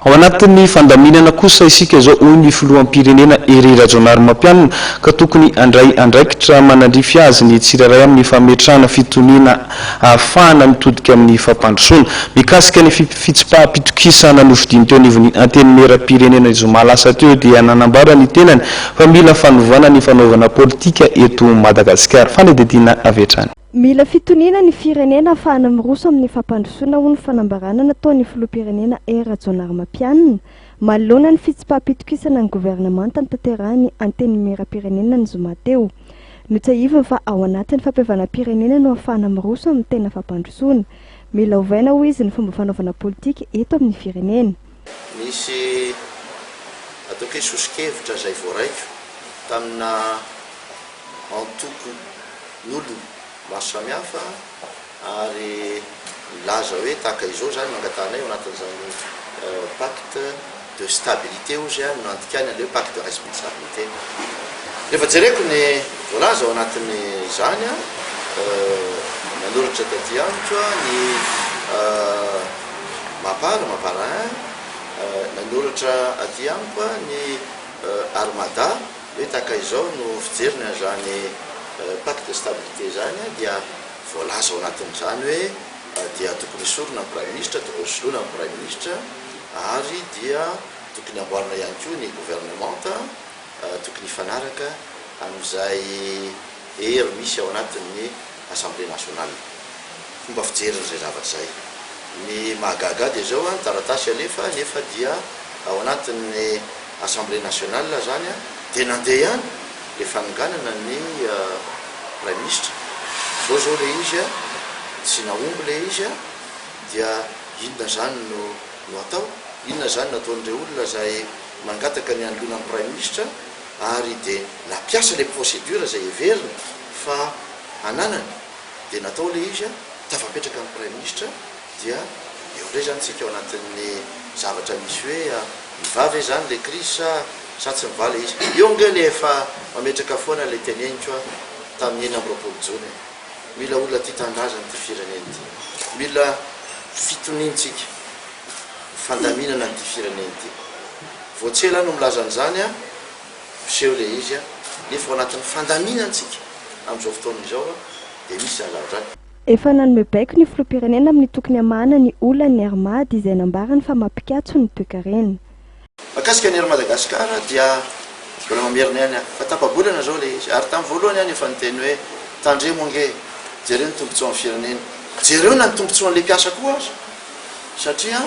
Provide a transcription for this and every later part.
Ao anatin'ny fandaminana kosa isika izao hoy ny filoham-pirenena Hery Rajaonarimampianina ka tokony andray andraikitra manandrify azy ny tsirairay amin'ny fametrahana fitoniana ahafahana mitodika amin'ny fampandrosoana mikasika ny fitsipaham-pitokisana novidiny teo anivon'ny antenimera-pirenena zoma lasa teo dia nanambara ny tenany fa mila fanovana ny fanaovana politika eto Madagasikara. Fanedidina avy hatrany. Mila fitoniana ny firenena ahafahana miroso amin'ny fampandrosoana ho ny fanambarana nataon'ny filoham-pirenena Hery Rajaonarimampianina manoloana ny fitsipaham-pitokisana ny governemanta tanterahany antenimera-pirenena ny zoma teo. Notsahivana fa ao anatin'ny fampihavana-pirenena no ahafahana miroso amin'ny tena fampandrosoana. Mila ovaina ho izy ny fomba fanaovana politika eto amin'ny firenena. Misy ataoko hoe sosikevitra izay voaraiko tamina antoko n'olona maro samihafa ary milaza hoe tahaka izao zany mangatana eo anatin'izany pacte de stabilité ozy no andikany le pacte de responsabilité. Rehefa jereko ny voalaza ao anatin'izany nanoratra taty antso ny mapara nanoratra aty amiko ny armada hoe tahaka izao no fijeriny zany pacte de stabilité zany dia voalaza ao anatin'izany hoe dia tokony sorona ny prime ministre, tokony soloina ny prime ministre ary dia tokony amboarina ihany koa ny gouvernemanta tokony fanaraka amin'izay hery misy ao anatin'ny assemblée nationale. Fomba fijeriny zay zavatra zay. Ny mahagaga dia zao taratasy alefa nefa dia ao anatin'ny assemblée nationale zany dia nandeha ihany le fananganana ny prime ministre. Zao le izy tsy naomby le izy dia inona zany no atao, inona zany nataon'ireo olona zay mangataka ny anoloanan'ny prime ministre ary dia nampiasa le procédure zay heveriny fa ananany dia natao le izy tafapetraka amin'ny prime ministre dia eo ndray zany tsika ao anatin'ny zavatra misy hoe mivavy zany le crise sa tsy mivaly izy. Eo nge le efa mametraka foana le teneniko tamin'ny 9 jona. Mila olona ty tandrazana ty firenena ty. Mila fitoniantsika fandaminana ty firenena ty. Voatsela no milaza an'izany seho le izy nefa ao anatin'ny fandaminantsika amin'izao fotoana izao dia misy zany zavatra. Efa nanome baiko ny filoham-pirenena amin'ny tokony hamahana ny olana ny armady izay nambarany fa mampikatso ny toekarena. Makasika ny Hery Madagasikara dia mbola mamerina ihany fa tapabolana zao le izy ary tamin'ny voalohany ihany efa niteny hoe tandremo ange jereo ny tombotsoan'ny firenena, jereo na ny tombotsoan'le mpiasa koa azo satria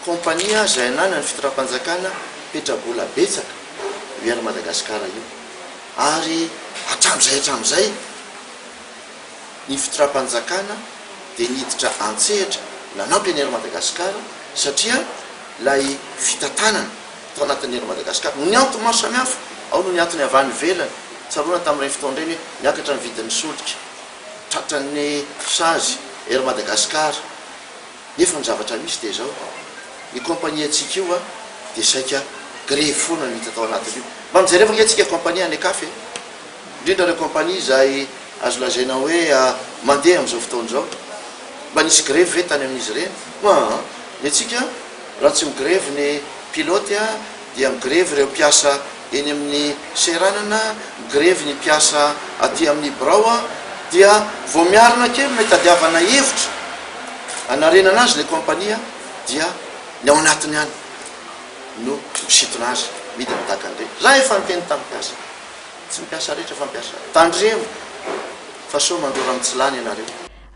kompania zay anana ny fitondram-panjakana petrabola betsaka io Hery Madagasikara io ary hatramin'izay ny fitondram-panjakana dia niditra antsehatra nanampy ny Hery Madagasikara satria lay fitantanana tao anatin'ny Hery Madagasikara no ny antony maro samihafa ao no ny antony avy any ivelany tsaroana tamin'ireny fotoana ireny hoe niakatra ny vidin'ny solika tratran'ny sazy Hery Madagasikara nefa ny zavatra misy dia zao ny kompania antsika io dia saika greve foana no hita tao anatiny io. Mba mijereva nge antsika kompania any kafe indrindra ireo kompania izay azo lazaina hoe mandeha amin'izao fotoana izao mba nisy greve ve tany amin'izy ireny ny antsika raha tsy migreve ny pilote dia migreve ireo mpiasa eny amin'ny seranana, migreve ny mpiasa aty amin'ny brao dia vao miarina kely mety adiavana hevitra anarenana azy le kompania dia ny ao anatiny ihany no misitona azy midina tahaka an'ireny. Raha efa niteny tamin'ny mpiasa tsy mipiasa rehetra fa mipiasa tandremo fa so mandora amin'ny tsilany ianareo.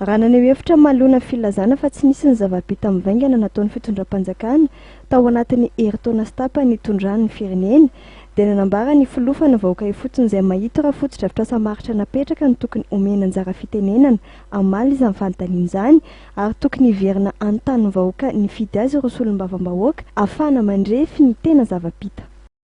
Raha naneho hevitra mahalona filazana fa tsy nisy ny zava-bita mivaingana nataon'ny fitondram-panjakana tao anatin'ny herintaona sy tapany hitondran'ny firenena dia nanambara ny filofana vahoaka fotsiny izay mahita raha fototra samaritra napetraka no tokony omena anjara fitenenana amaly izy amin'ny fanontaniana izany ary tokony hiverina anontany vahoaka ny fidy azy ireo solombavam-bahoaka ahafahana mandrefy ny tena zava-bita.